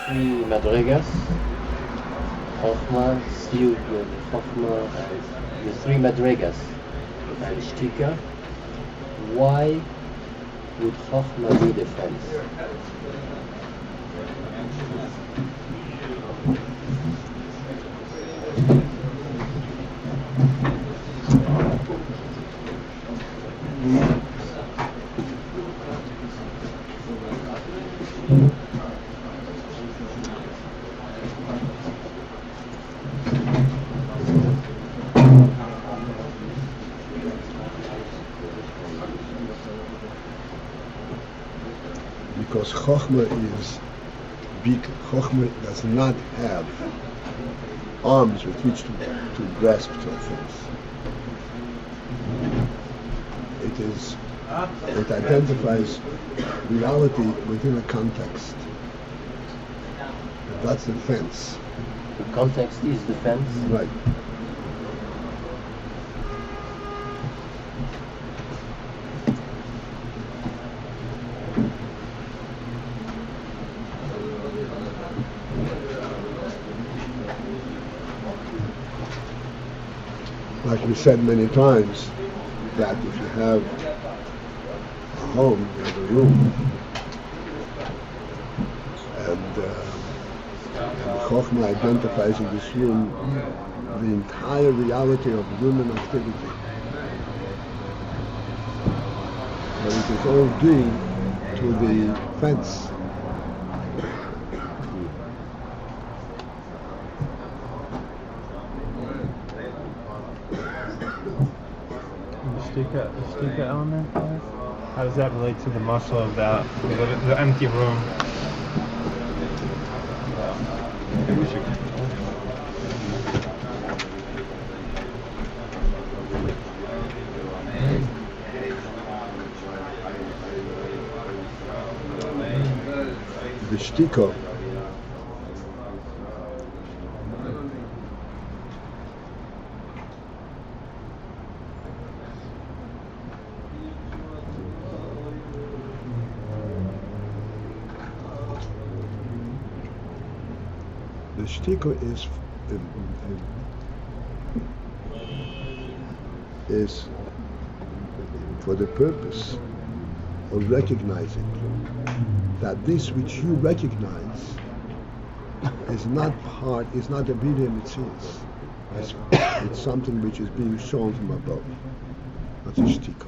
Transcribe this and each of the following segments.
three madrigas, Chochma, Siyud, Chochma, and the three madrigas, and Shtika. Why would Chochma need a fence? Because Chochmah is big. Chochmah does not have arms with which to grasp to things. It identifies reality within a context. And that's the fence. The context is the fence? Right. Like we said many times, that if you have a home, you have a room, and Chochmah identifies in this room the entire reality of human activity. But it is all due to the fence. The Stika element? How does that relate to the muscle of the empty room? The Shtika is for the purpose of recognizing that this which you recognize is not a Bidya Mitzvahs. It's something which is being shown from above. That's a Shtika.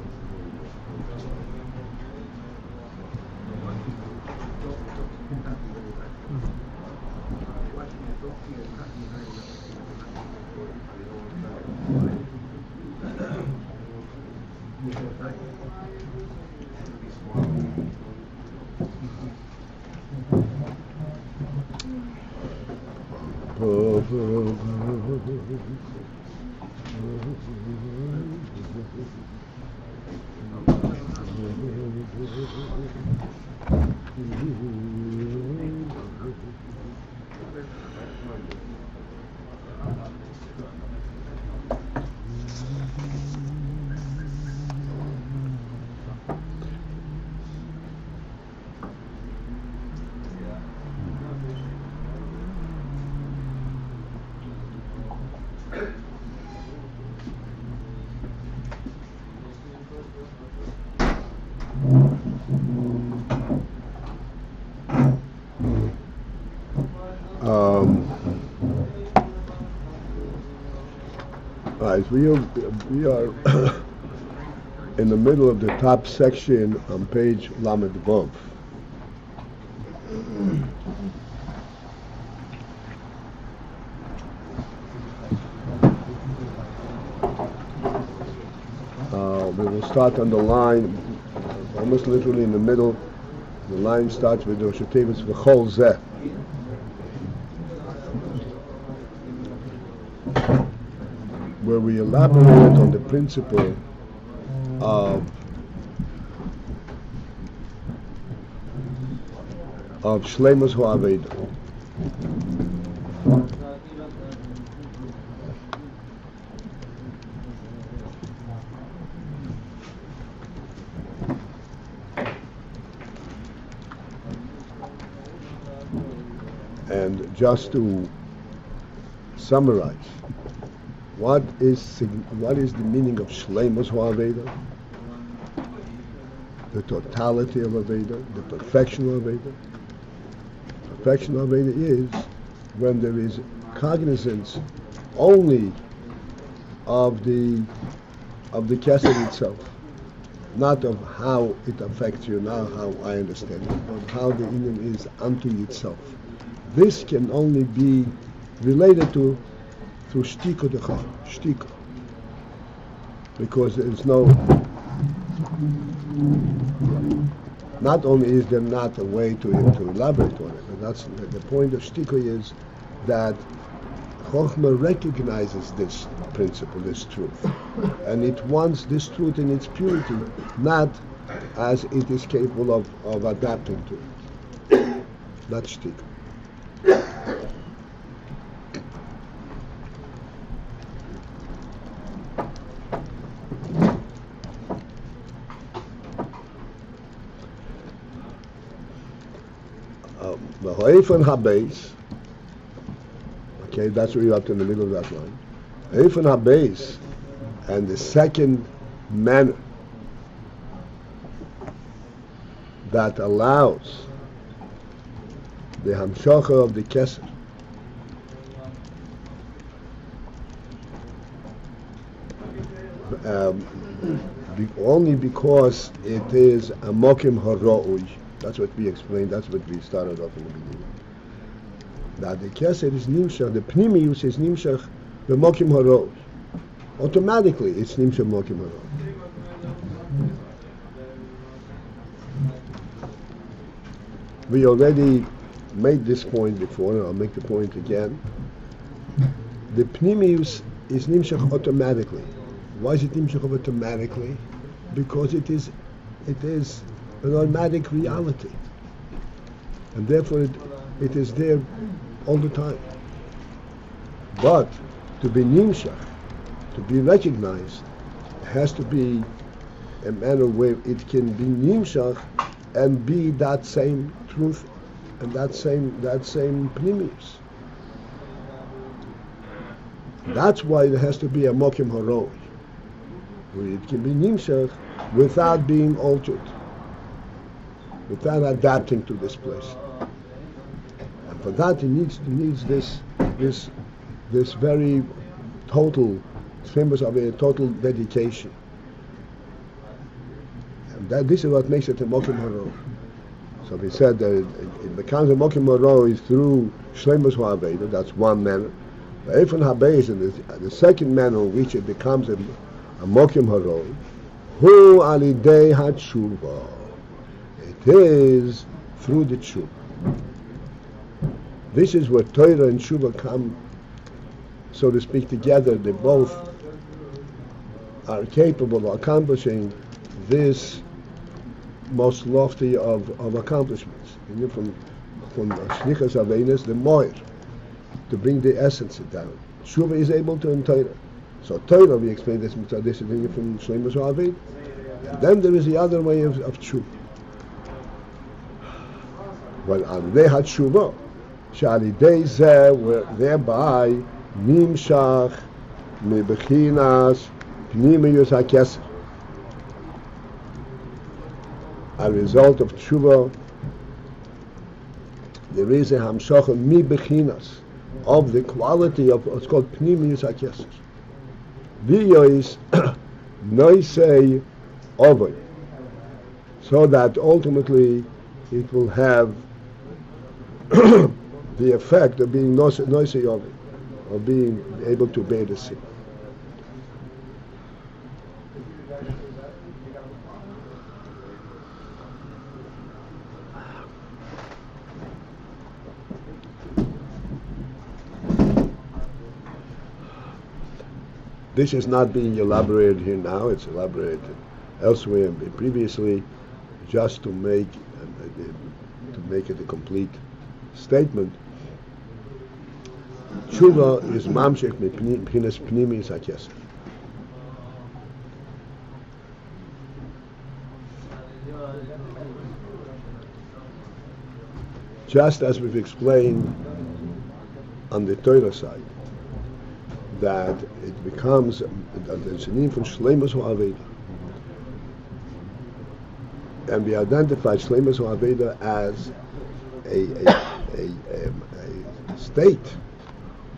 Right, we are in the middle of the top section on page Lamed Vav. We will start on the line, almost literally in the middle. The line starts with the Rosh Hashanah V'chol Zeh. Where we elaborate on the principle of Shleimus Ha'aveda. And just to summarize, what is the meaning of Shleimus Ha'aveda? The totality of Aveda, the perfection of Aveda. Perfection of Aveda is when there is cognizance only of the Kesed itself, not of how it affects you, not how I understand it, but how the Inyan is unto itself. This can only be related to through Shtika de Chacham, Shtika, because there is no. Not only is there not a way to elaborate on it, but that's the point of Shtika is that Chochmah recognizes this principle, this truth, and it wants this truth in its purity, not as it is capable of adapting to it. That's Shtika. The Ha'efan HaBeis, okay, that's where you're up to in the middle of that line. Ha'efan HaBeis, and the second manner that allows the Hamshacha of the Kesed only because it is a Mokim Hara'uj. That's what we explained, that's what we started off in the beginning. That the Kesed is Nimshach, the Pnimius is Nimshach, the Mokim Hara'uj. Automatically it's Nimshach Mokim Hara'uj. We already made this point before, and I'll make the point again. The Pnimius is Nimshach automatically. Why is it Nimshach automatically? Because it is an automatic reality, and therefore it is there all the time. But to be nimshach, to be recognized, has to be a manner where it can be nimshach and be that same truth and that same pnimius. That's why there has to be a mokim haroi, where it can be nimshach without being altered, without adapting to this place. And for that it needs this very total, famous of a total dedication. And this is what makes it a Mokim Haro. So we said that it becomes a Mokim Haro is through Shleimus Ha'aveda, that's one manner. The Eifon Habeis, the second manner in which it becomes a Mokim Haro, Hu Alidei HaTshuva. It is through the tshuva. This is where Torah and tshuva come, so to speak, together. They both are capable of accomplishing this most lofty of accomplishments. From Shlichas Avenis, the Moir, to bring the essence down. Tshuva is able to in Torah. So Torah, we explained this is from Shleimus Ha'aved. And then there is the other way of tshuva. Well, on the Hatshuva, Shalidei Zeh, where thereby Nimshach Mebechinas Pnimius HaKesed. A result of tshuva, there is a Hamshacha Mebechinas of the quality of what's called Pnimius HaKesed. V'yois Noisei Ovoi, so that ultimately it will have the effect of being noisy of it, of being able to bear the sin. This is not being elaborated here now, it's elaborated elsewhere and previously, just to make it a complete statement. Tshuva is mamshech mephinas pnimis hakesed. Just as we've explained on the Torah side, that it becomes there's a name from Shleimus Ha'aveda, and we identify Shleimus Ha'aveda as a state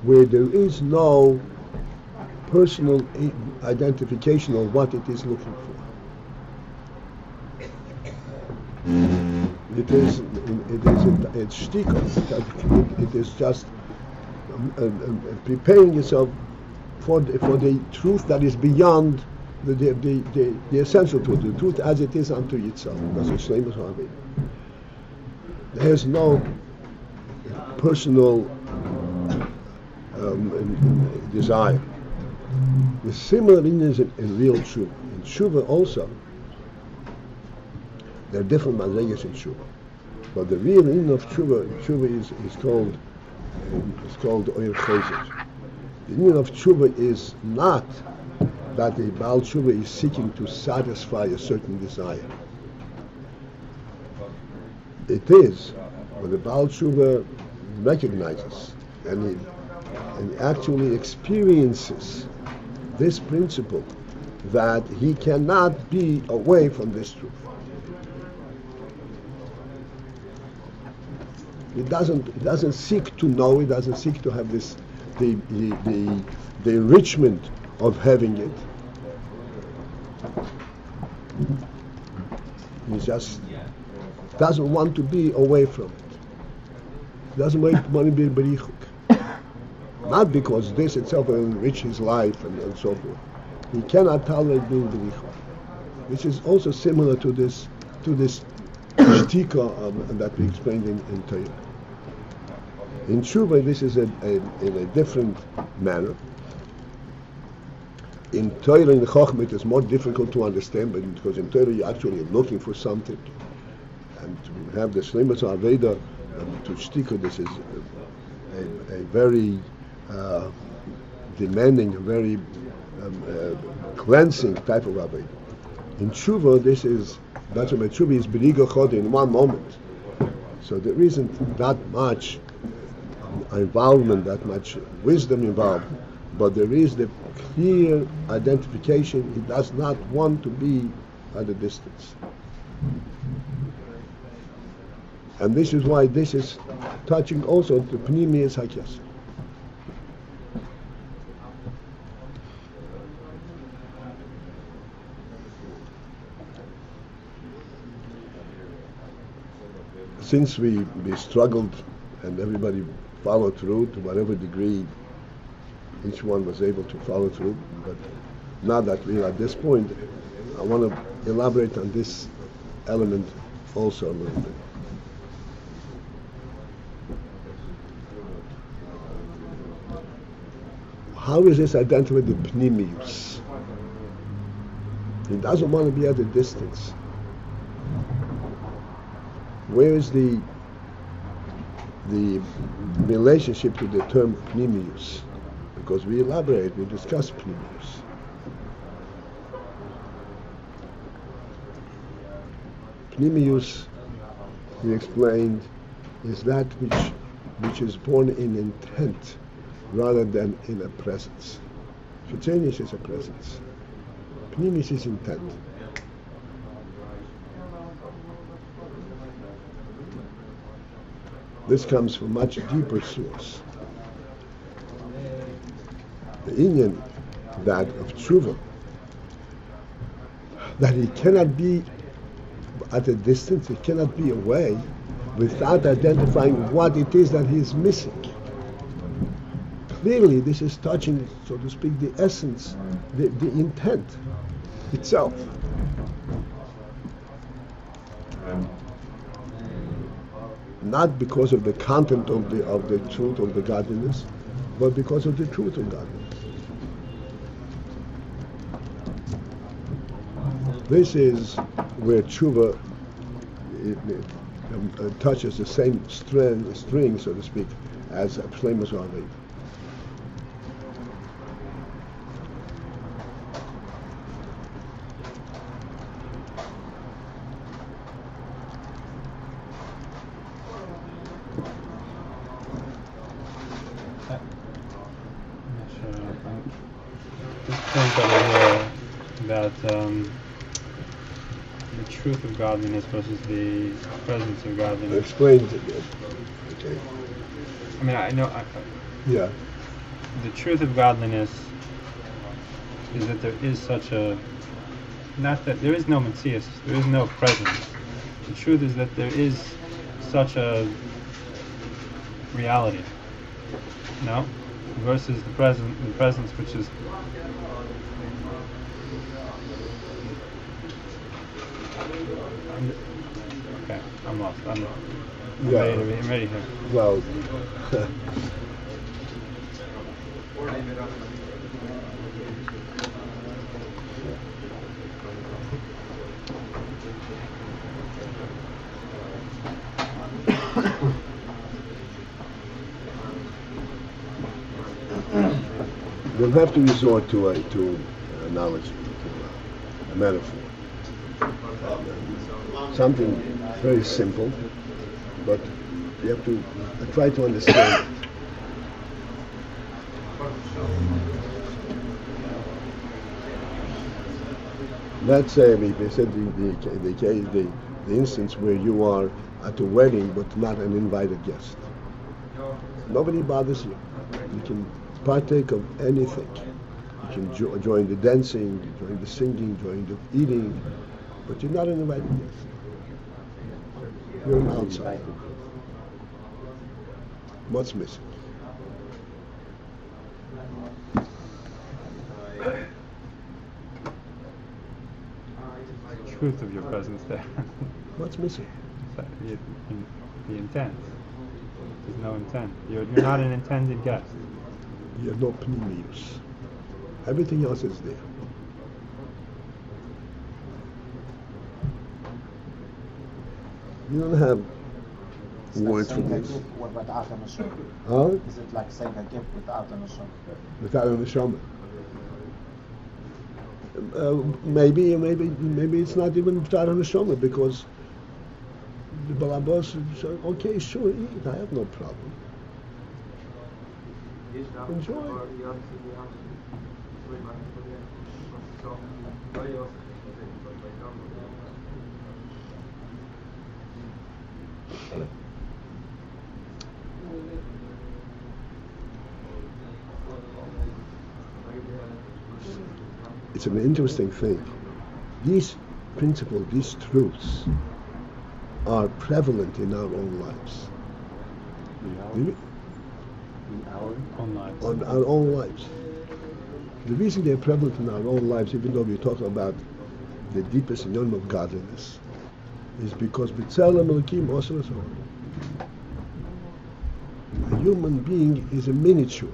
where there is no personal identification of what it is looking for. It's shtika. It is just preparing yourself for the truth that is beyond the essential truth, the truth as it is unto itself. That's the same as Harvey. There's no personal desire. The similar is in real tshuva. In tshuva also, there are different madrigas in tshuva, but the real meaning of tshuva is called oyer chesed. The meaning of tshuva is not that the Baal tshuva is seeking to satisfy a certain desire. It is what the Baal tshuva recognizes and actually experiences this principle that he cannot be away from this truth. It doesn't seek to know. It doesn't seek to have this the enrichment of having it. He just doesn't want to be away from it. Doesn't want to be berichuk. Not because this itself will enrich his life and so forth. He cannot tolerate being berichuk. Which is also similar to this shtika that we explained in Torah. In tshuva, this is in a different manner. In Torah, in the Chochmah, it is more difficult to understand, but because in Torah you're actually looking for something, and to have the Shleimus Aveda to shtika, this is a very demanding, a very cleansing type of Aveda. In tshuva, that's what tshuva is beriga chod in one moment. So there isn't that much involvement, that much wisdom involved, but there is the clear identification. He does not want to be at a distance. And this is why this is touching also the Pnimiyas Hakyas. Since we struggled and everybody followed through to whatever degree each one was able to follow through, but now that we're at this point, I want to elaborate on this element also a little bit. How is this identified with the Pnimius? He doesn't want to be at a distance. Where is the relationship to the term Pnimius? Because we elaborate, we discuss Pnimius. Pnimius, we explained, is that which is born in intent rather than in a presence. Chitzenius is a presence. Pnimius is intent. This comes from much deeper source. The inyan that of tshuva, that he cannot be at a distance, he cannot be away without identifying what it is that he is missing. Clearly, this is touching, so to speak, the essence, the intent itself. Not because of the content of the truth of the godliness, but because of the truth of godliness. This is where tshuva touches the same string, so to speak, as Shleimus Aveda. this point over here about the truth of godliness versus the presence of godliness. Explain it again. Okay. I mean, I know. Yeah. The truth of godliness is that there is such a, not that there is no Metzius, there is no presence. The truth is that there is such a reality, no? Versus the presence which is okay, I'm lost. I'm ready here. Well, we'll have to resort to a analogy, to a metaphor. Something very simple, but you have to try to understand. Let's say we said the instance where you are at a wedding but not an invited guest. Nobody bothers you. You can partake of anything. You can join the dancing, join the singing, join the eating, but you're not an invited guest. You're an outsider. What's missing? Truth of your presence there. What's missing? The intent. There's no intent. You're not an intended guest. You have no pneumius. Everything else is there. You don't have words for this. Without an neshama. Huh? Is it like saying a gift without an neshama? Without a neshama. Maybe it's not even without a neshama, because the balabos said, okay, sure, eat. I have no problem. Enjoy. It's an interesting thing. These principles, these truths, are prevalent in our own lives. In our own lives. On our own lives. The reason they're prevalent in our own lives, even though we're talking about the deepest union of godliness, is because B'Tselem Elokim Osir Asor. A human being is a miniature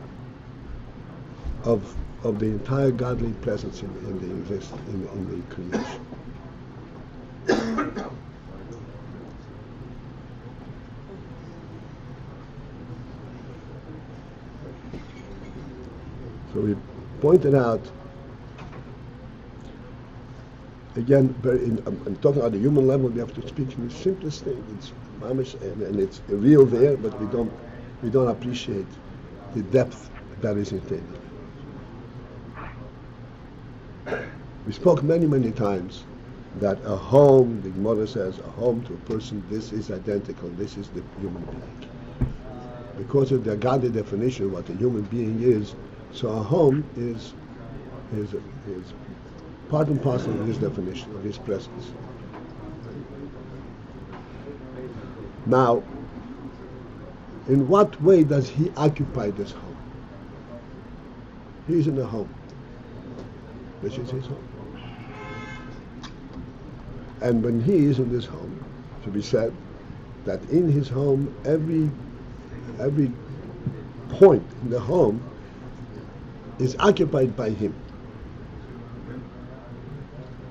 of the entire godly presence in the creation. So we pointed out, again, I'm talking about the human level. We have to speak in the simplest thing. It's mamish, and it's real there, but we don't appreciate the depth that is entailed. We spoke many times that a home, the Gemara says, a home to a person, this is identical, this is the human being. Because of the godly definition of what a human being is, so a home is part and parcel of his definition, of his presence. Now, in what way does he occupy this home? He's in a home, which is his home. And when he is in this home, it should be said that in his home, every point in the home is occupied by him.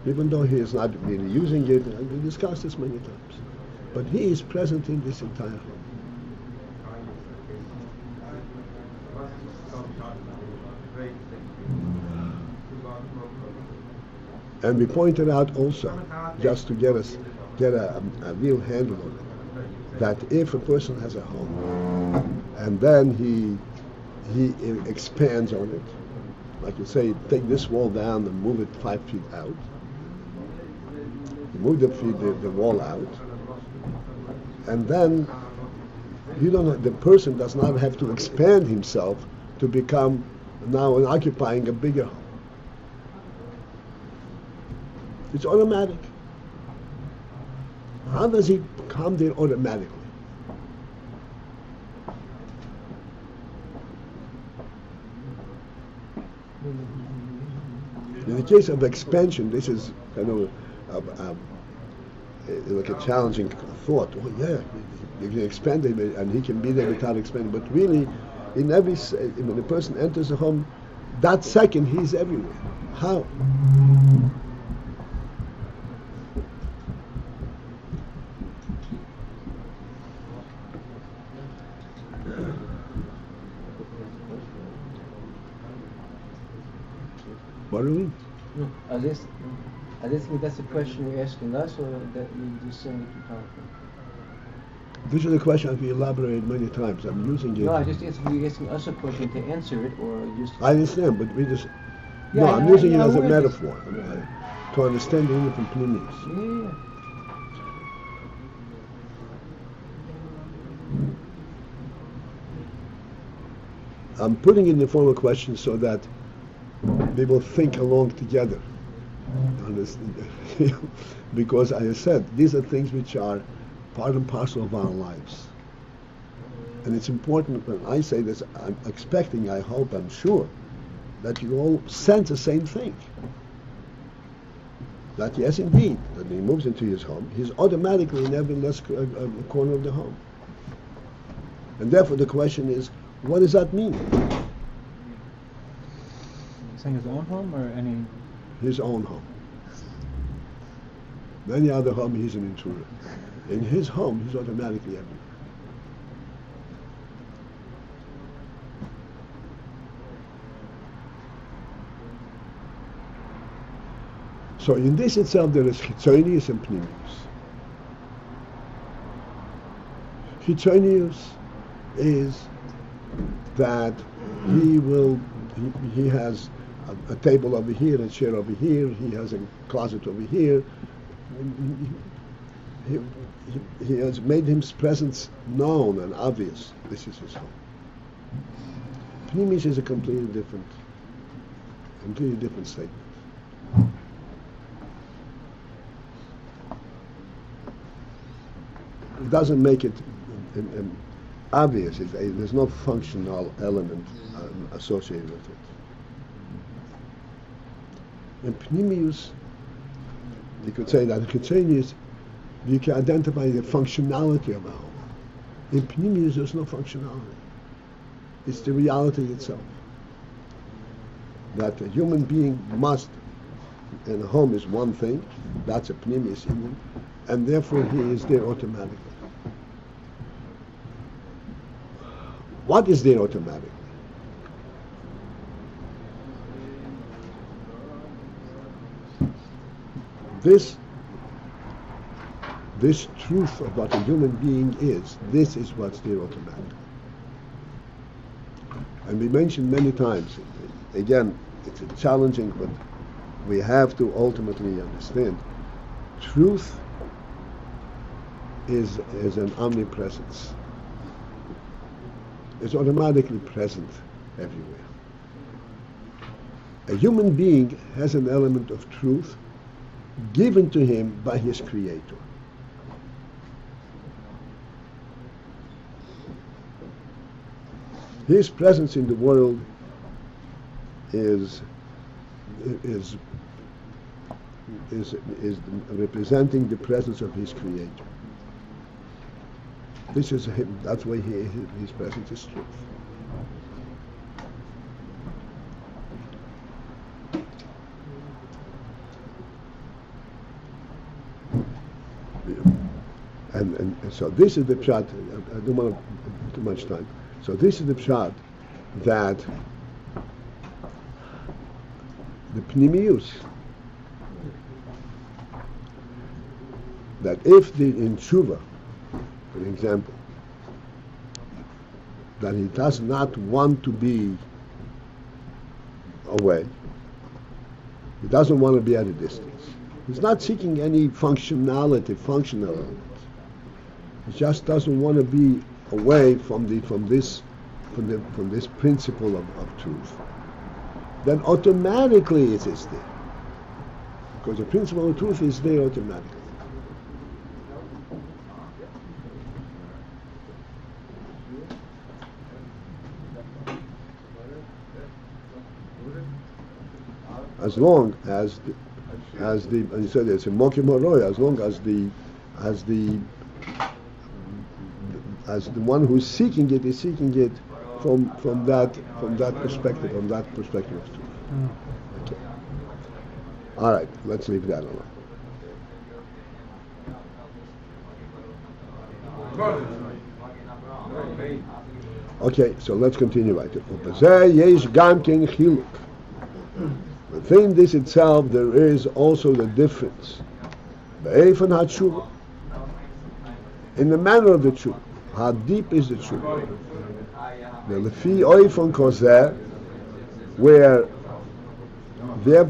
Even though he is not really using it, and we discussed this many times. But he is present in this entire home. And we pointed out also, just to get a real handle on it, that if a person has a home and then he expands on it, like you say, take this wall down and move it 5 feet out. You move the wall out, and then the person does not have to expand himself to become now occupying a bigger home. It's automatic. How does he come there automatically? In the case of expansion, this is kind of like a challenging thought. Oh yeah, you can expand it and he can be there without expanding. But really, when a person enters a home, that second he's everywhere. How? What do you mean? I just think that's the question you're asking us, or that you're just saying it to talk. This is a question I've elaborated many times. I'm using it. No, I just you're asking us a question to answer it, or just. I understand, but we just. Yeah, I'm using it as a we're just- metaphor to understand the unit from Pneumius. Yeah. I'm putting it in the form of questions so that they will think along together. Understand? Because as I said, these are things which are part and parcel of our lives. And it's important when I say this, I'm expecting, I hope, I'm sure, that you all sense the same thing. That yes, indeed, when he moves into his home, he's automatically in every less corner of the home. And therefore the question is, what does that mean? Saying his own home or any? His own home. In any other home, he's an intruder. In his home, he's automatically everywhere. So in this itself, there is Chitzonius and Pneumius. Chitzonius is that he has a table over here, a chair over here, he has a closet over here. He has made his presence known and obvious. This is his home. Pneumius is a completely different statement. It doesn't make it obvious. There's no functional element associated with it. In Pneumius, you could say that in Chitzonius, you can identify the functionality of a home. In Pneumius, there's no functionality. It's the reality itself. That a human being must, and a home is one thing, that's a Pneumius in him, and therefore he is there automatically. What is there automatically? This truth of what a human being is, this is what's there automatically. And we mentioned many times, again, it's challenging, but we have to ultimately understand, truth is an omnipresence. It's automatically present everywhere. A human being has an element of truth given to him by his Creator. His presence in the world is representing the presence of his Creator. This is him. That's why his presence is truth. And so this is the pshat. I don't want to too much time. So this is the pshat that the Pneumius, that if in Tshuva, for example, that he does not want to be away. He doesn't want to be at a distance. He's not seeking any functional element. He just doesn't want to be away from this principle of truth. Then automatically it is there. Because the principle of truth is there automatically. As long as you said it's a mokim haroy, as long as the one who's seeking it is seeking it from that perspective, of truth. Okay. All right, let's leave that alone. Okay, so let's continue right here. Within this itself, there is also the difference. In the manner of the tshuva, how deep is the tshuva? Where there,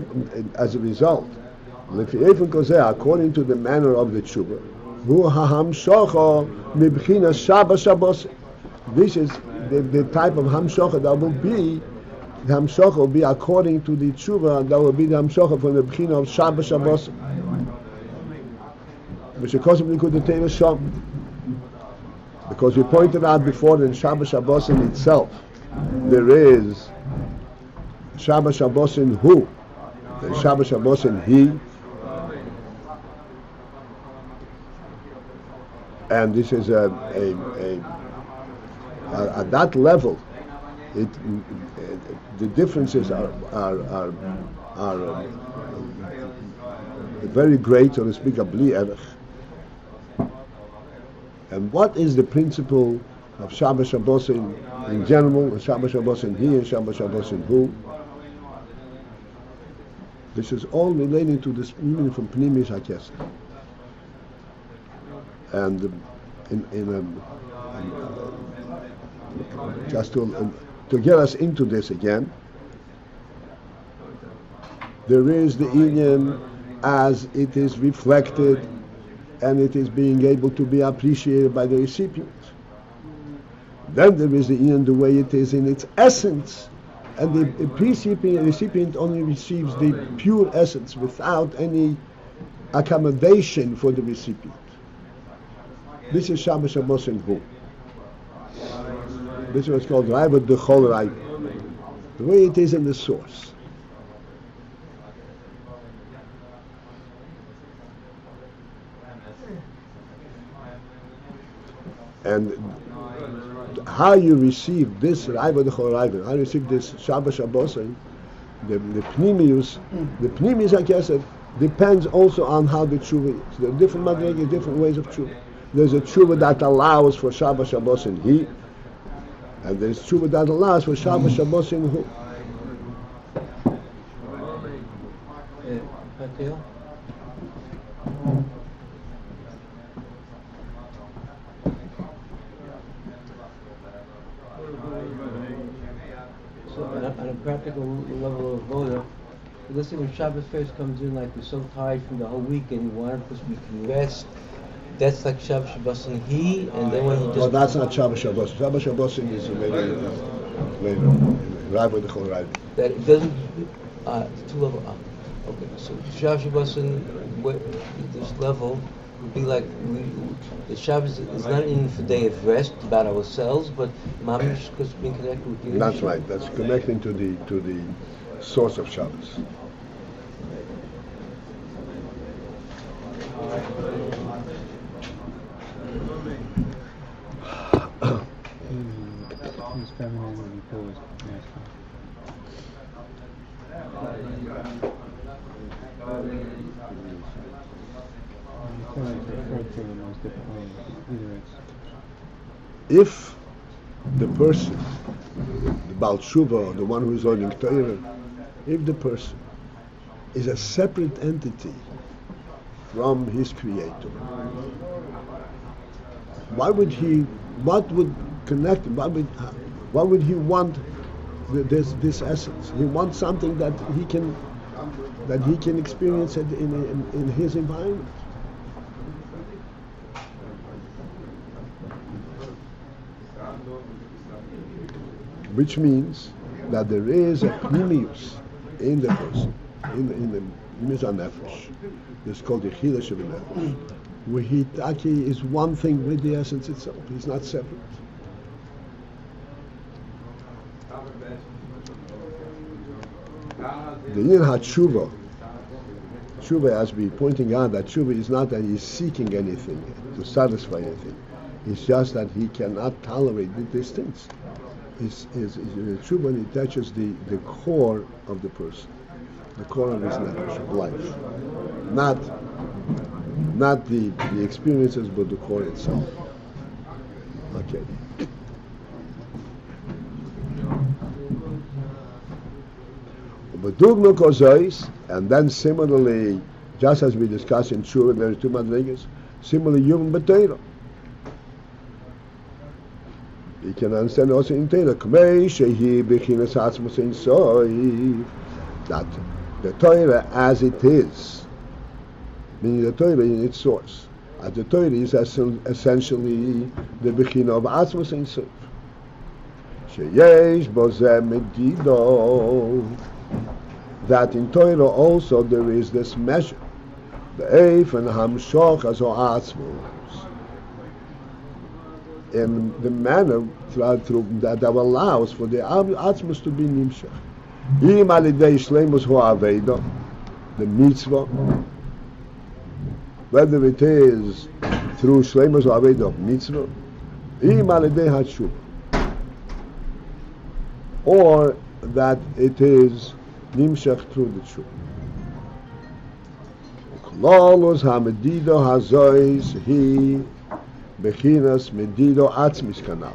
as a result, according to the manner of the tshuva, this is the type of hamshocha that will be. The hamshocha will be according to the tshuva, and that will be the hamshocha from the bechina of Shabbos Shabbos, which of course we could attain a sham. Because we pointed out before in Shabbos Shabbos in itself, there is Shabbos Shabbos in who, there's Shabbos Shabbos in he, and this is at that level. The differences are very great, so to speak, bli erech. And what is the principle of Shabbos Shabbos in general, and Shabbos Shabbos in he, and Shabbos Shabbos in who? This is all relating to this meaning from Pnimis HaKesed. And just to get us into this again, there is the inyan as it is reflected and it is being able to be appreciated by the recipient. Then there is the inyan the way it is in its essence, and the recipient only receives the pure essence without any accommodation for the recipient. This is Shabbos Shabbos in who? This is what's called Raibot Dechol Raibot, the way it is in the source. And how you receive this Raibot Dechol Raibot, how you receive this Shabbos Shabbos, the Pnimius HaKesed depends also on how the tshuva is. There are different madrigas, different ways of tshuva. There's a tshuva that allows for Shabbos Shabbos in he, and there's tshuva that allows for Shabbos Shabbos in who. So on a practical level of voda, let's say when Shabbos first comes in, like we're so tired from the whole week and we want to rest, that's like Shabbos Shabbos and he, and then when he just... Well, that's not Shabbos Shabbos. Shabbos Shabbos is later Raibot Dechol Raibot. That it doesn't... two level up. Okay, so Shabbos Shabbos this level would be like the Shabbos is not in for day of rest about ourselves, but mamish because being connected with the... That's right. That's connecting to the source of Shabbos. He's feminine and he feels masculine. I feel like they're referred to in those different ways. Either it's... If the person, the Baal Tshuva, the one who is learning Torah, if the person is a separate entity from his Creator, what would connect him? What would he want this essence. He wants something that he can experience it in his environment. Which means that there is a pnimius in the person, in the mizan nefesh. It's called the chilash of the nefesh, where he taki is one thing with the essence itself. He's not separate. The yin ha-tshuva, tshuva, as we pointing out, that tshuva is not that he's seeking anything to satisfy anything. It's just that he cannot tolerate these things. Is tshuva, and it touches the core of the person, the core of his nefesh, of life, not the experiences, but the core itself. Okay. And then similarly, just as we discussed in tshuva, there are two madrigas. Similarly, human b'teira. You can understand also in Torah, that the Torah as it is, meaning the Torah in its source, as the Torah is essentially the Bechina of Atzmos Ein Sof. Sheyesh bo zeh medido, that in Torah also there is this measure, the Eif and Hamshoch as Atzmos, in the manner through that allows for the Atzmos to be nimshach. Im alidei shleimus ho'aveda, the mitzvah, whether it is through shleimus ho'aveda of mitzvah, im alidei hatshuva, or that it is nimshach through the tshuva. Klolos hamedido hazois hi bechinas medido atzmis kanal.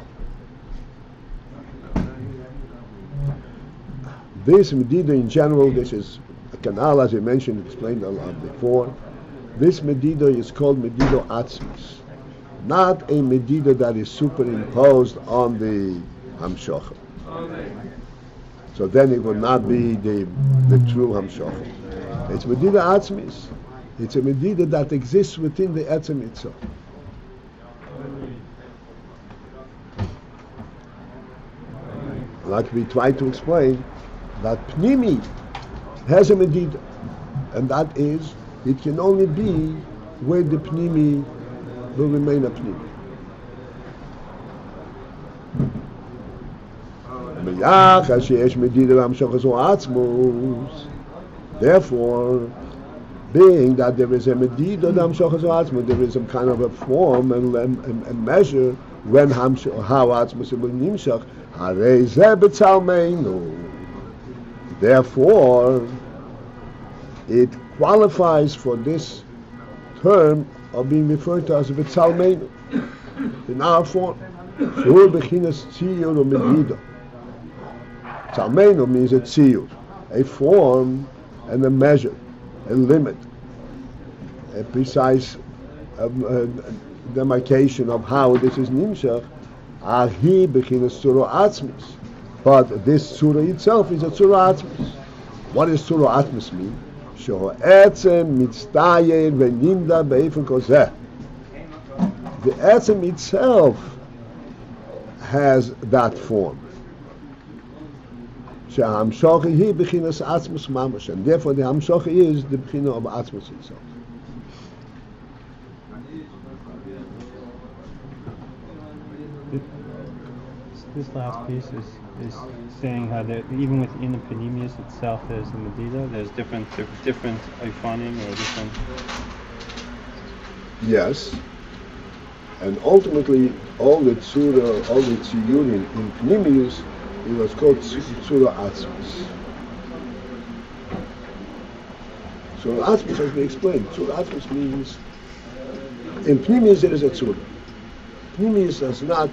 This medido in general, this is a canal, as I mentioned, explained a lot before. This medido is called medido atzmis, not a medido that is superimposed on the hamshocha. So then it would not be the true hamshocha. It's medido atzmis. It's a medido that exists within the etzem itself. Like we tried to explain, that Pnimi has a Medida, and that is, it can only be where the Pnimi will remain a Pnimi. Therefore, being that there is a Medida, there is some kind of a form and a measure when how Atzmos will nimshach. Therefore, it qualifies for this term of being referred to as B'tzalmeinu in our form. Tzalmeinu means a tziyur, a form and a measure, a limit, a precise demarcation of how this is nimshach. Ahi bechinas tzura atzmis, but this tzura itself is a tzura atzmis. What does tzura atzmis mean? Sheho etzem mitztayer v'nimda be'efen kozeh. The etzem itself has that form. Shehamshochi hi bechinas atzmis mamash, and therefore the hamshochi is the bechina of atzmis itself. This last piece is saying how that even within the Panemius itself there's the Medida, there's different ifonim or different... Yes. And ultimately all the tziyurim in Panemius, it was called tzura atzmis. Tzura atzmis, as we explained, tzura atzmis means, in Panemius there is a tzura. Panemius does not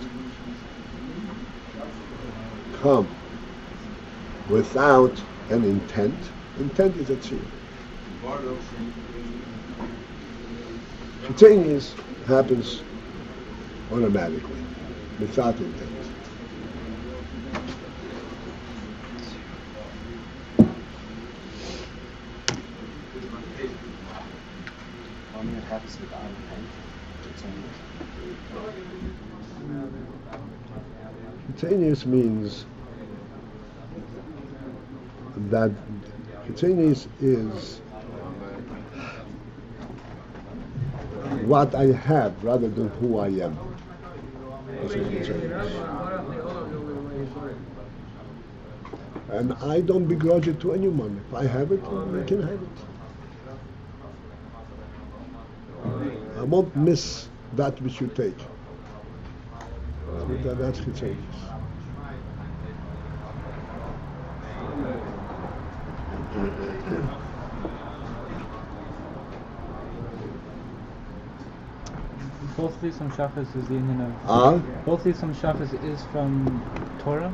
come without an intent. Intent is a tziyur. Spontaneous happens automatically, without intent. mix with Adam, right? Chitzenius means that Chitzenius is what I have rather than who I am. That's what Chitzenius. And I don't begrudge it to anyone. If I have it, I can have it. I won't miss that which you take. So that's Chitzenius. Both these from Shachas is the union of... Both these from Shachas is from Torah?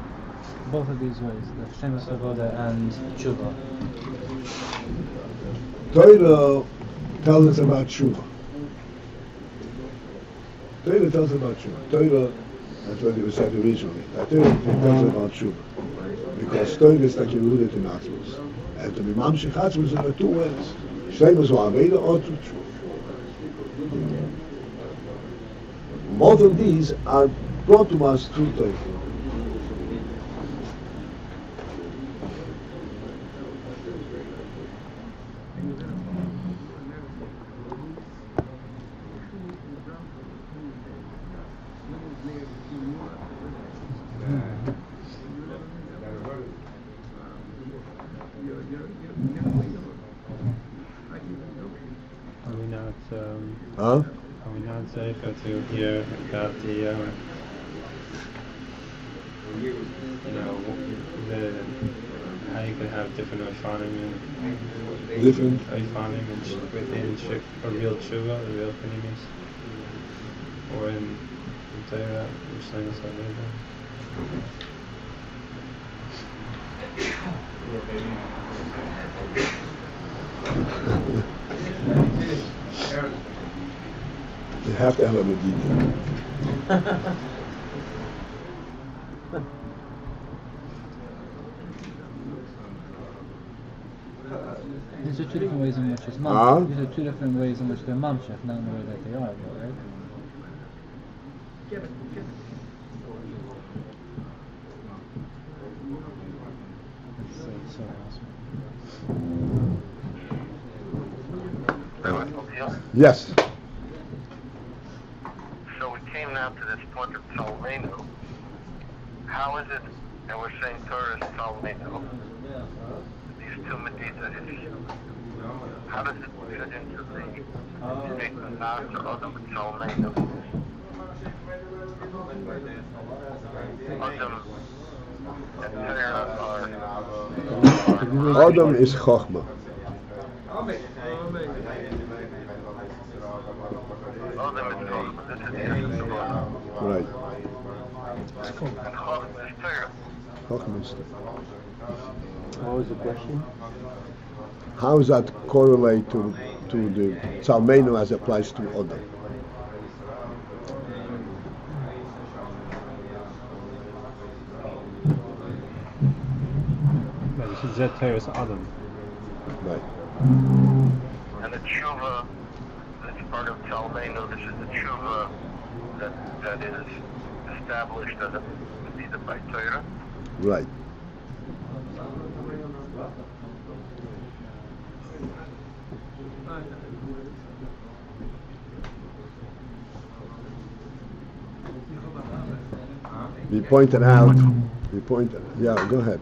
Both of these ways, the Shemus Avoda and Tshuva. Torah tells us about Tshuva. Torah tells us about Tshuva. Torah, that's what it was said originally. That Torah tells us about Tshuva. Because Torah is like you rooted in Atzmos. And to be Mamshich Atzmos, there are two ways. Shemus Avoda or to Tshuva. Both of these are brought to us through Torah. Are we not safe to hear about the, how you could have different Oifanim within a real Tshuva, a real Panimis, or in Torah, Shemus Avoda? You have to have a Medina. These are two different ways in which it's mamshech. These are two different ways in which they're mamshech, not in the way that they are, right? Yes. So we came now to this point of Talmenu. How is it that we're saying Torah is Talmenu? These two meditas, how does it fit into the statement now to Adam Talmenu? Adam is Chochmah. Right. Chochmah is Torah. What was the question? How does that correlate to the Tzalmenu as applies to Adam? This is Zet Torah Adam. Right. And the tshuva, that's part of Talmenu. This is the tshuva that is established as a medida by Torah. Right. We pointed out. Yeah, go ahead.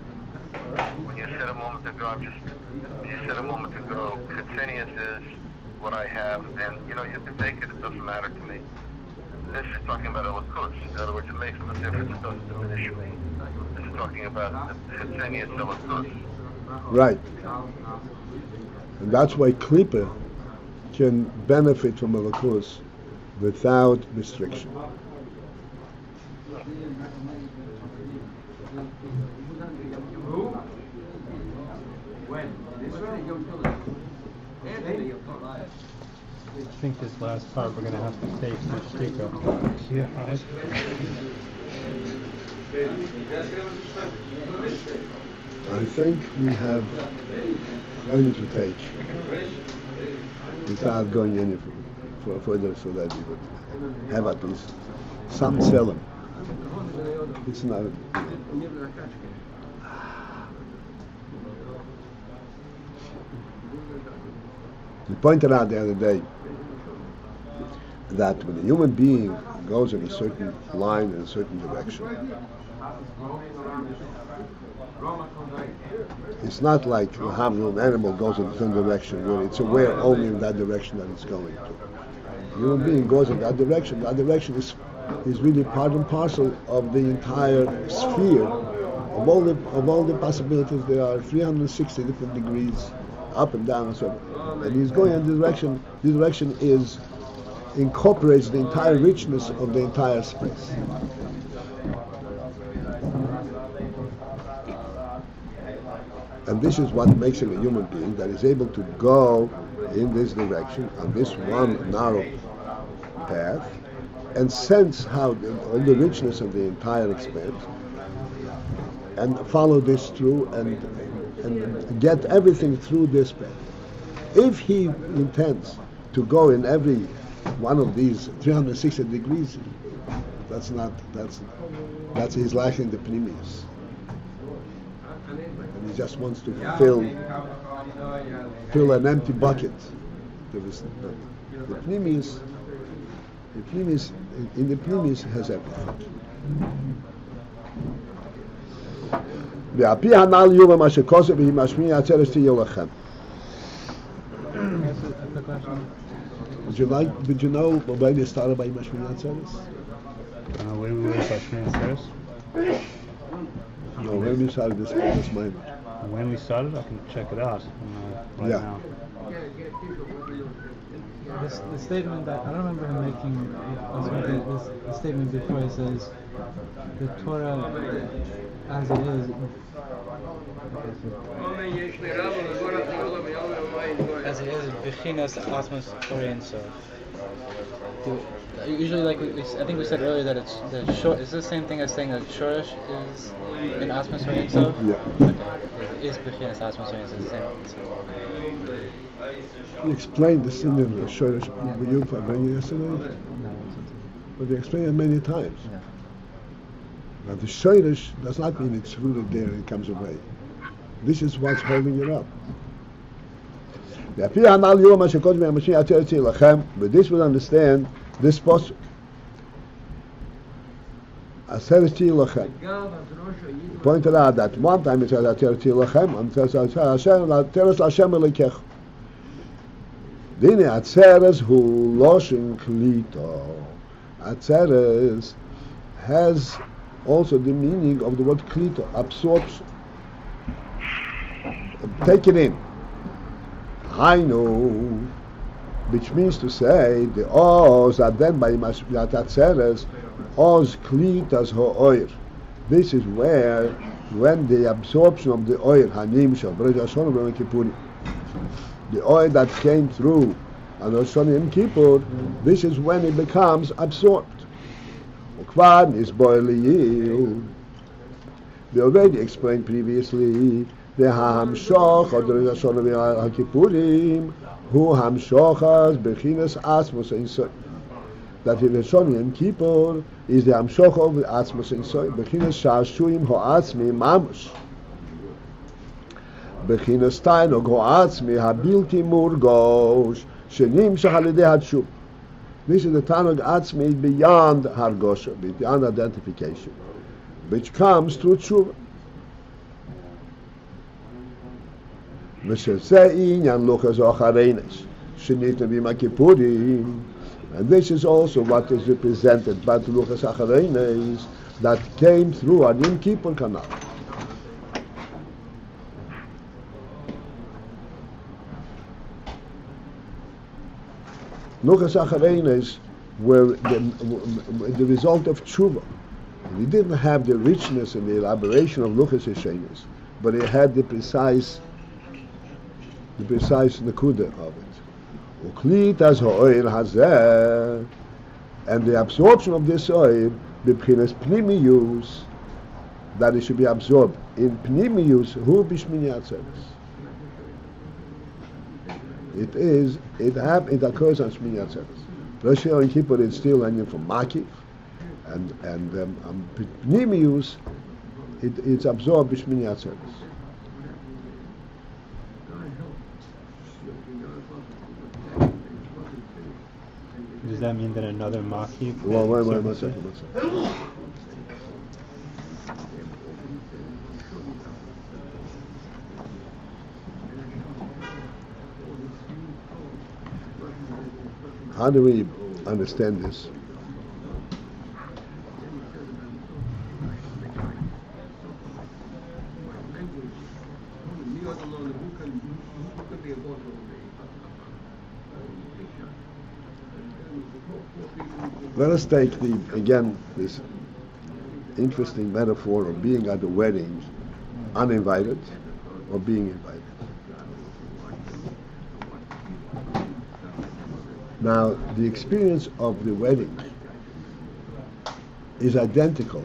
When you said a moment ago, Chitzenius is what I have, and you can take it doesn't matter to me. This is talking about Elikus. In other words, it makes no difference, it doesn't diminish me. This is talking about the Chitzenius Elikus. Right. And that's why Klippa can benefit from Elikus without restriction. I think this last part we're going to have to take the shtika. Yeah, right. I think we have plenty to take without going any further so that we would have at least some tzelem. It's not. We pointed out the other day that when a human being goes in a certain line in a certain direction, it's not like how an animal goes in a certain direction where it's aware only in that direction that it's going to. A human being goes in that direction. That direction is really part and parcel of the entire sphere of all the possibilities. There are 360 different degrees up and down and so on. And he's going in the direction. The direction incorporates the entire richness of the entire space. And this is what makes him a human being, that is able to go in this direction, on this one narrow path, and sense how all the richness of the entire expanse, and follow this through and get everything through this path. If he intends to go in every one of these 360 degrees, that's he's lacking the pnimius. And he just wants to fill an empty bucket. The pnimius has everything. Did you know when you started by Mashmini Atzeres? When we were Mashmini Atzeres? No, when we started this mind. When we started, I can check it out now. The statement that I don't remember him making. The statement before he says the Torah as it is. As it is, Bechinas Atmos Korean Sof. Usually, like I think we said earlier, that it's the short. Is this the same thing as saying that Shoresh is in Atmos Korean Sof? Yeah. Okay. Is Bechinas Atmos Korean Sof the same? You explained this in the Shoresh with you for many yesterday? No. But you explained it many times. Yeah. Now the Shoresh does not mean it's rooted there and it comes away. This is what's holding it up. With this we understand this posture. Pointed out that one time it says and says Dine Atzeres hu loshin klito. Atzeres has also the meaning of the word klito, absorption. Take it in. Hainu, which means to say the oz are then by Mashmiat Atzeres, oz klitas ho'oir. This is where, when the absorption of the oil, hanim shal brejashon v'Yom Kippurim, the oil that came through on Rosh Hashanah and Kippur, this is when it becomes absorbed. We already explained previously the hamshoch of the Rosh Hashanah and Kippurim, who hamshochas bechinas asmos einsoy. That in Rosh Hashanah and Kippur is the hamshoch of the asmos einsoy, bechinas shashuim ho'atzmi mamush. Bechinas tainog ho'atzmi habilti murgosh shenimshach alidei hatshuv. This is the Tanog Atzmi beyond Hargosha, beyond identification, which comes through Tshuva. And this is also what is represented by the Luchas Achareines that came through our Yom Kippur canal. Luchas Achareines were the result of tshuva. We didn't have the richness and the elaboration of Luchas Hashenis, but it had the precise nekuda of it. Uklit as ha'oil hazeh, and the absorption of this oil, b'bchinas pnimius, that it should be absorbed in pnimius, hu b'shmini atzeres. It occurs on Shmini Atzeres. Rosh Hashanah and Kippur is still onion from Makif, and Pnimius, it's absorbed B'Shmini Atzeres. Does that mean that another Makif? Well, wait a second. How do we understand this? Let us take this interesting metaphor of being at a wedding uninvited or being invited. Now, the experience of the wedding is identical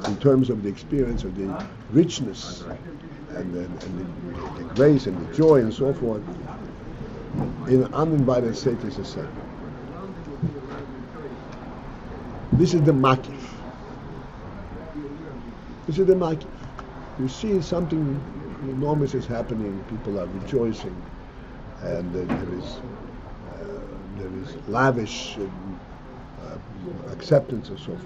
in terms of the experience of the richness and the grace and the joy and so forth. In an uninvited state is the same. This is the makif. This is the makif. You see something enormous is happening, people are rejoicing, and there is lavish acceptance and so forth.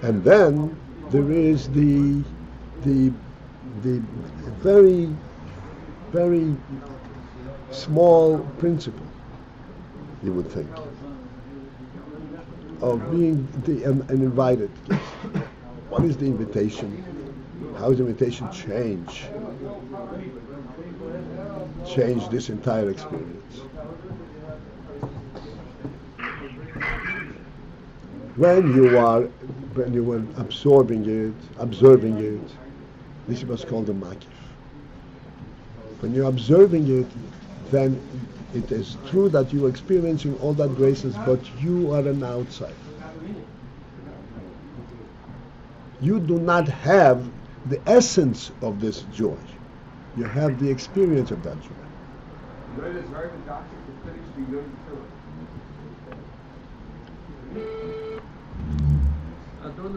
And then there is the very, very small principle, you would think, of being an invited guest. What is the invitation? How does the invitation change this entire experience? When you are observing it, this is what's called the makif. When you're observing it, then it is true that you're experiencing all that graces, but you are an outsider. You do not have the essence of this joy. You have the experience of that joy.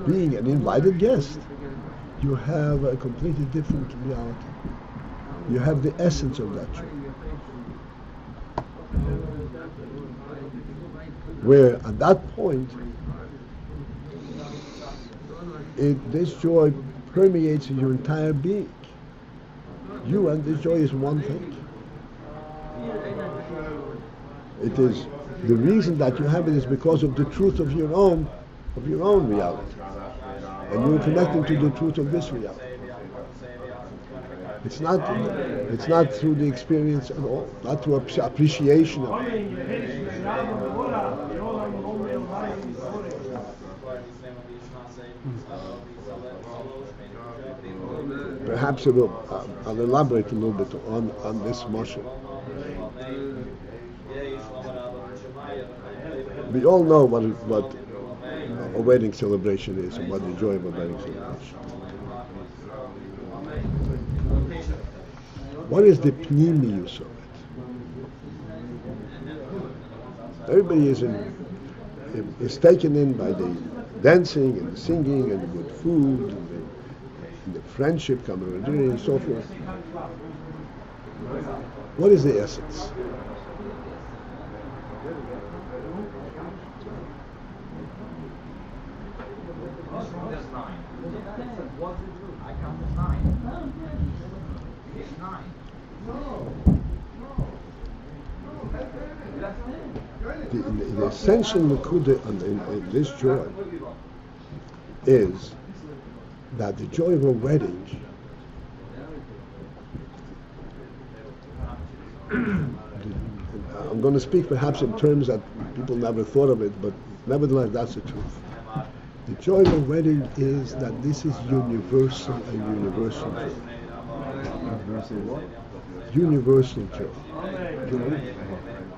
Being an invited guest, you have a completely different reality. You have the essence of that joy. Where at that point, this joy permeates your entire being. You and this joy is one thing. It is the reason that you have it is because of the truth of your own reality, and you're connecting to the truth of this reality. It's not through the experience at all, not through appreciation of it. Perhaps I'll elaborate a little bit on this mashal. We all know what a wedding celebration is and what the joy of a wedding celebration. What is the pnimius of it? Everybody is taken in by the dancing and the singing and the good food and the friendship, camaraderie and so forth. What is the essence? The essential nakuda in this joy is that the joy of a wedding I'm going to speak perhaps in terms that people never thought of it, but nevertheless that's the truth. The joy of a wedding is that this is universal and universal joy. Universal what? universal joy.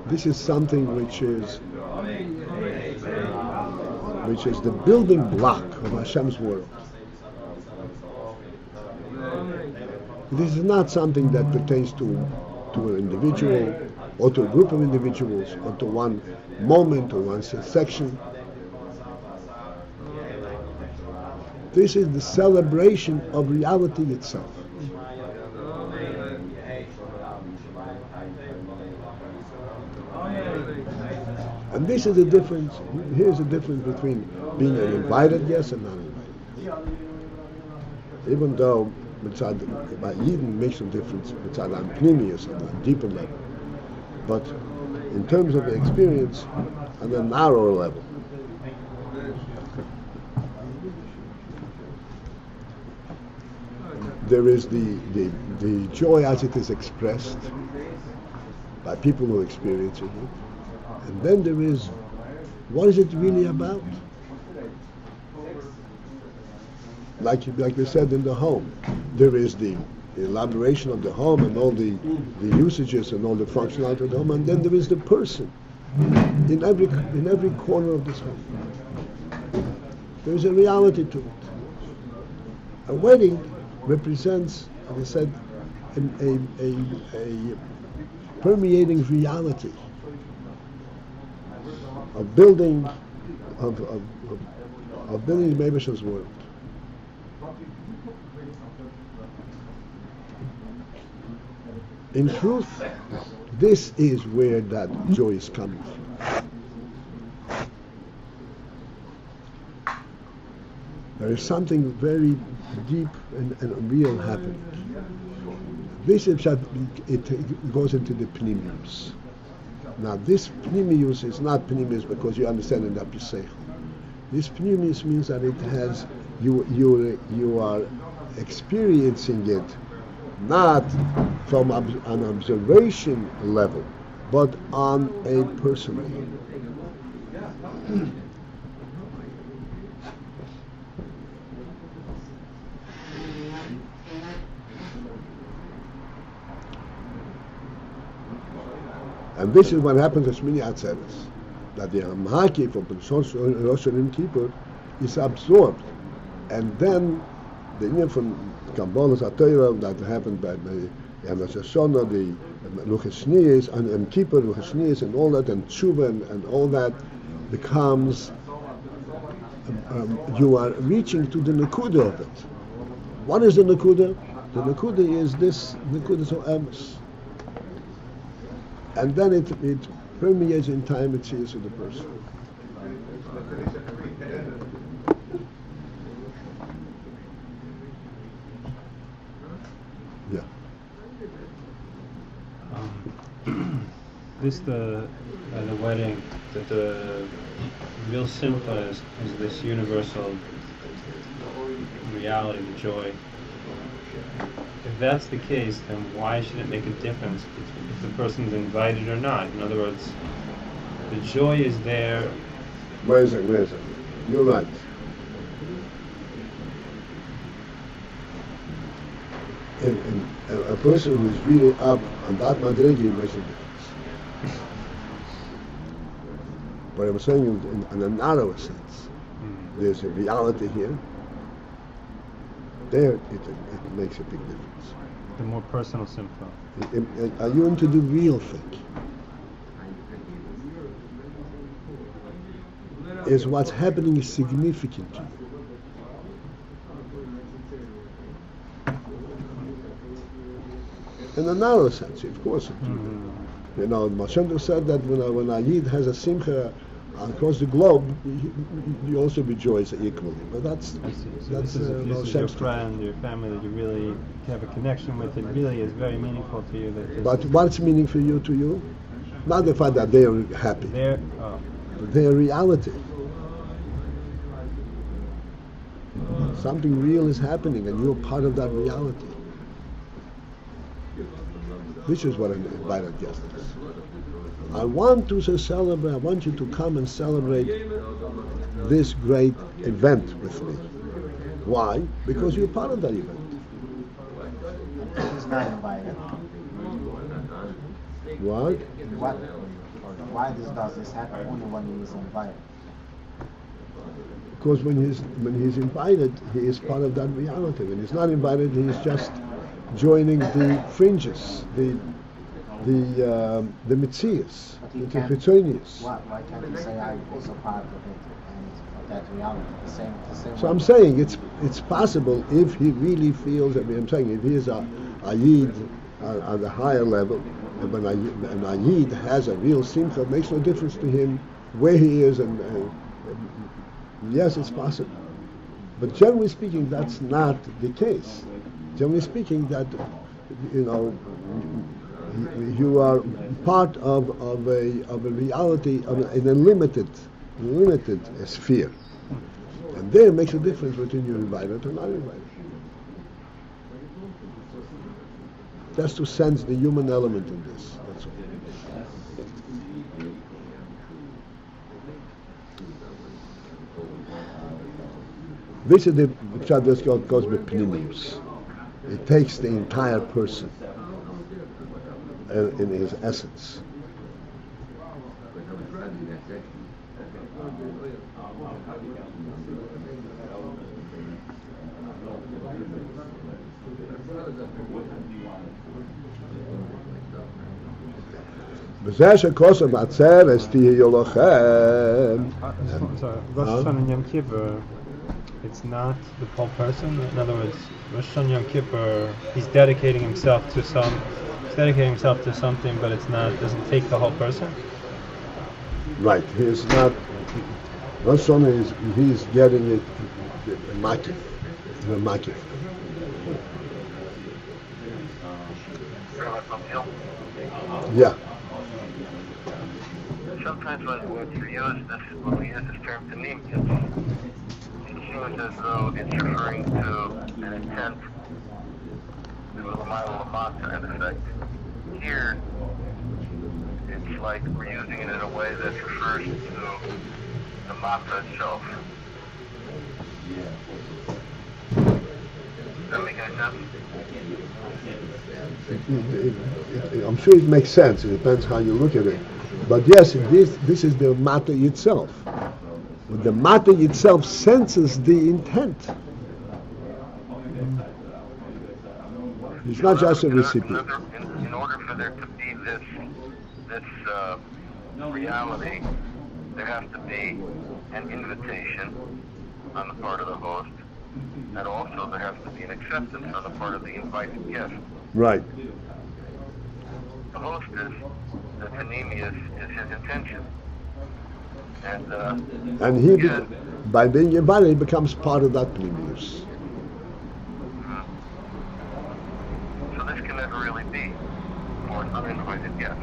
This is something which is the building block of Hashem's world. This is not something that pertains to an individual or to a group of individuals or to one moment or one section. This is the celebration of reality itself. And this is the difference. Here's the difference between being an invited guest and non-invited. Even though by Eden makes no difference, it's on pnimius, on a deeper level. But in terms of the experience, on a narrower level. There is the joy as it is expressed by people who experience it. And then there is, what is it really about? Like we said in the home, there is the elaboration of the home and all the usages and all the functionality of the home, and then there is the person in every corner of this home. There is a reality to it. A wedding represents, as I said, a permeating reality of building of building Meibash's world. In truth, this is where that joy is coming from. There is something very deep and real happening. This is it goes into the pnimius. Now, this pnimius is not pnimius because you understand it up your seichel. This pnimius means that it has you are experiencing it not from an observation level, but on a personal level. And this is what happens at Shmini Atzeres, that the Hamhaki from Rosh Hashanah Kippur is absorbed, and then the union from Kabbalah's Atayra that happened by the Rosh Hashanah, the Luchas Shniyos, and Kippur, Luchas Shniyos, and all that, and Tshuva, and all that becomes, you are reaching to the Nakuda of it. What is the Nakuda? The Nakuda is this, Nakuda so Emes. And then it permeates in time, it sees with the person. Yeah. The wedding, that the real simcha is this universal reality, the joy. If that's the case, then why should it make a difference if the person's invited or not? In other words, the joy is there. Wait a second. You're right. A person who is really up on that madrigi makes a difference. But I'm saying in a narrower sense, there's a reality here. There, it makes a big difference. The more personal simcha. Are you into the real thing? Is what's happening significant to you? In a narrow sense, of course. You know, Moshe said that when a Yid has a simcha across the globe, you also rejoice equally. But that's this is your friend, your family that you really have a connection with. It really is very meaningful to you. But what's meaningful to you? Not the fact that they are happy. Their reality. Something real is happening, and you're part of that reality. This is what an invited guest is. I want to celebrate. I want you to come and celebrate this great event with me. Why? Because you're part of that event. He's not invited. What? Why does this happen only when he is invited? Because when he's invited, he is part of that reality. When he's not invited, he is just joining the fringes, the mitzias, the petunias. Why can't he say I'm also part of it and of that reality? The same So way. I'm saying it's possible if he really feels. I'm saying if he is a yid at a higher level, and when a yid has a real simcha, it makes no difference to him where he is, and yes, it's possible. But generally speaking, that's not the case. Generally speaking, that you are part of a reality in a limited sphere, and there it makes a difference between you invited and not invited. That's to sense the human element in this. That's all. This is the Chassidus goes with pnimius. It takes the entire person in his essence. בזה שכוסף עצרת תהיה לכם. Sorry, Rosh Hashanah and Yom Kippur, it's not the whole person. In other words, Rosh Hashanah and Yom Kippur, he's dedicating himself to something, but it's not, doesn't take the whole person. Right, he is not. Rosh Hashanah he's getting it makif, the makif. Yeah. Sometimes when we use this term panemius, it seems as though it's referring to an intent to a lamata in effect. Here, it's like we're using it in a way that refers to the mata itself. Does that make any sense? I'm sure it makes sense. It depends how you look at it. But yes, this is the matter itself. But the matter itself senses the intent. It's not just a recipient. In order for there to be this reality, there has to be an invitation on the part of the host, and also there has to be an acceptance on the part of the invited guest. Right. The host is, the panemius is his intention. And he, by being invited, he becomes part of that panemius. So this can never really be for an uninvited guest.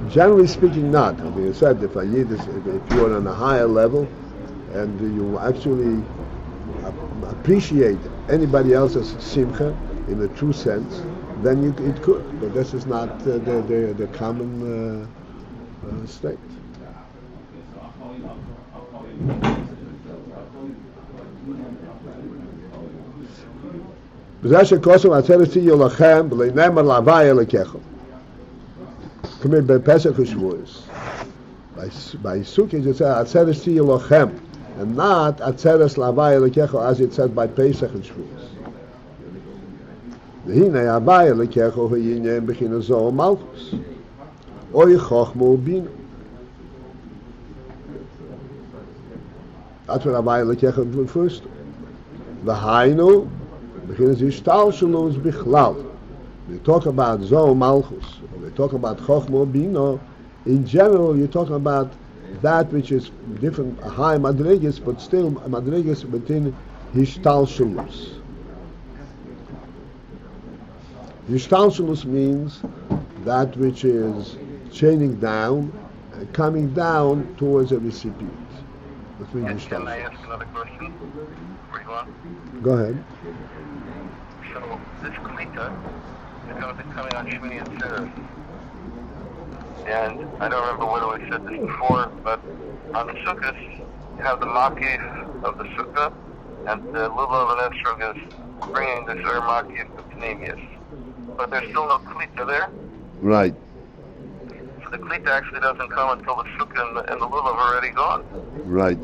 Generally speaking, not. I mean, I said if you're on a higher level and you actually appreciate anybody else's simcha in a true sense, then it could. But this is not the common state. בזה שכוסם עצרת תהיה לכם ולנאמר להווי אלוקיכם. כמו בפסח ושבועס. בעיסוק it says עצרת תהיה לכם, and not עצרת להווי אלוקיכם as it said by Pesach and Shavuos. והנה ההווי אלוקיכם הוא עניין בחינת זוהר מלכוס. אוי חוכמה ובינה. That's what ההווי אלוקיכם refers to. והיינו because Ishtalshalus Bichlal. We talk about Zoh Malchus, we talk about Chochmo Bino. In general, you're talking about that which is different, high madrigas, but still madrigas within Ishtalshalus. Ishtalshalus means that which is chaining down and coming down towards a recipient. That's what Can I ask another question before you go on? Go ahead. So this Klita is going to be coming on Shmini Atzeres. And I don't remember whether we said this before, but on the Sukkot, you have the Makif of the Sukkah, and the Lulav and Esrog is bringing the Zer Makif to Panemius. But there's still no Klita there? Right. So the klita actually doesn't come until the sukkah and the lulav are already gone. Right.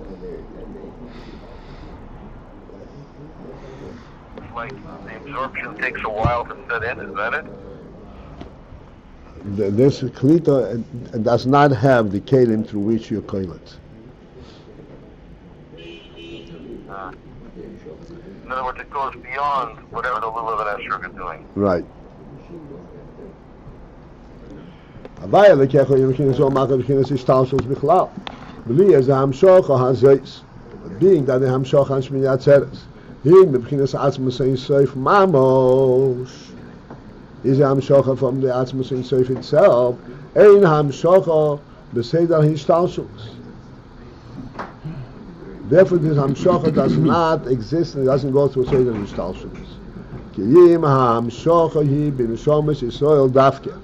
It's like the absorption takes a while to set in, is that it? This klita does not have the kelim through which you coil it. In other words, it goes beyond whatever the lulav and esrog are doing. Right. Being that the hamshoch and shmini atzeres, him b'chinas atzmus ein soif mamos, is a hamshocha from the atzmus ein soif itself, ein hamshocha b'seder hishtalshus. Therefore, this hamshocha does not exist and it doesn't go through seder hishtalshus. Ki yim hamshocha hi b'neshomes Yisrael dafke.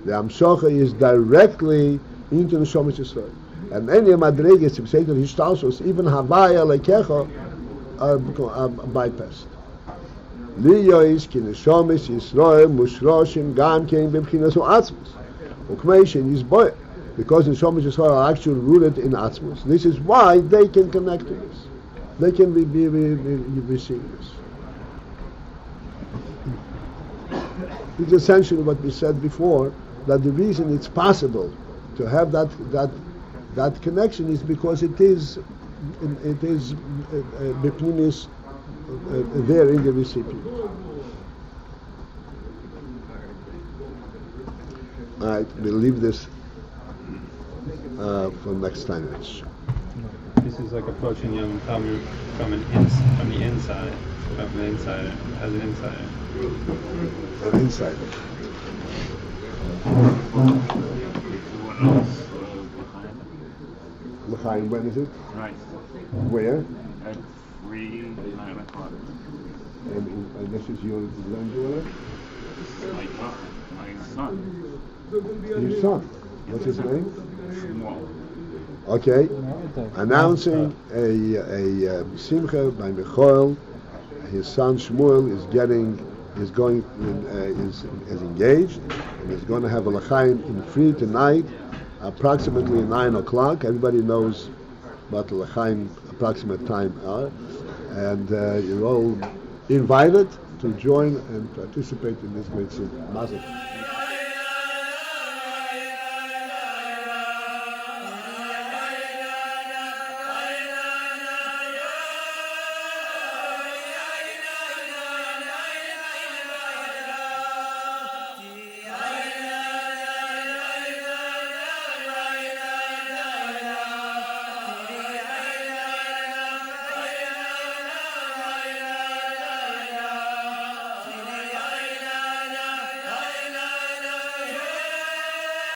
The hamshocha is directly into the neshomes Yisrael. And any madrigas, if say that hishtalshus, even havaya lekecha, are bypassed. Liyois ki neshomes Yisrael mushroshim gam kein b'bchinas u'atzmus. Ukmeishin is boy, because neshomes Yisrael are actually rooted in atzmus. This is why they can connect to this. They can be receiving this. It's essentially what we said before, that the reason it's possible to have that connection is because it is bepnimis there in the recipient. All right, we'll leave this for next time. This is like approaching Yom Kippur from the inside, as an insider. An insider. L'chaim, when is it? Right. Where? At 9 o'clock. And this is your granddaughter? My son. Your son. What's his name? Shmuel. Okay. Announcing a simcha by Michael. His son Shmuel is engaged and is going to have a l'chaim in free tonight, approximately 9 o'clock. Everybody knows what the l'chaim approximate time are, and you're all invited to join and participate in this great simcha. Mazel.